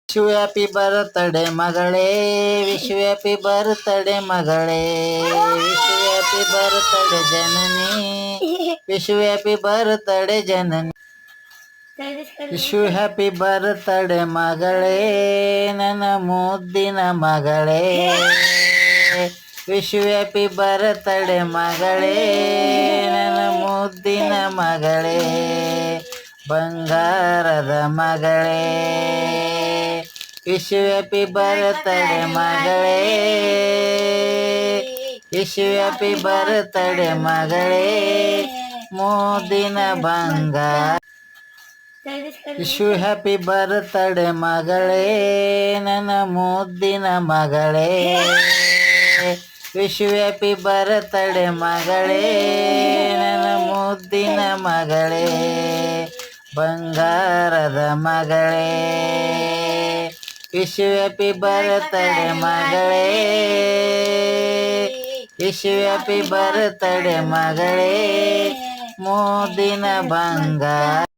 Wish happy birthday ಮಗಳೇ, wish happy birthday ಮಗಳೇ, wish happy birthday ಜನನಿ, wish happy birthday ಜನನಿ, wish happy birthday ಮಗಳೇ, ನನ್ನ ಮುದ್ದಿನ ಮಗಳೇ, ವಿಶ್ ಹ್ಯಾಪಿ ಬರ್ತ್ಡೇ ಮಗಳೇ, ನನ್ನ ಮುದ್ದಿನ ಮಗಳೇ, ಬಂಗಾರದ ಮಗಳೇ, ವಿಶ್ ಹ್ಯಾಪಿ ಬರ್ತ್ಡೇ ಮಗಳೇ, ವಿಶ್ ಹ್ಯಾಪಿ ಬರ್ತ್ಡೇ ಮಗಳೇ, ಮುದ್ದಿನ ಬಂಗಾರ, ವಿಶ್ ಹ್ಯಾಪಿ ಬರ್ತ್ಡೇ ಮಗಳೇ, ನನ್ನ ಮುದ್ದಿನ ಮಗಳೇ, ವಿಶ್ ಹ್ಯಾಪಿ ಬರ್ತ್ಡೇ ಮಗಳೇ, ನನ್ನ ಮುದ್ದಿನ ಮಗಳೇ, ಬಂಗಾರದ ಮಗಳೇ, ವಿಶ್ ಹ್ಯಾಪಿ ಬರ್ತ್ಡೇ ಮಗಳೇ, ವಿಶ್ ಹ್ಯಾಪಿ ಬರ್ತ್ಡೇ ಮಗಳೇ, ಮುದ್ದಿನ ಬಂಗಾರ.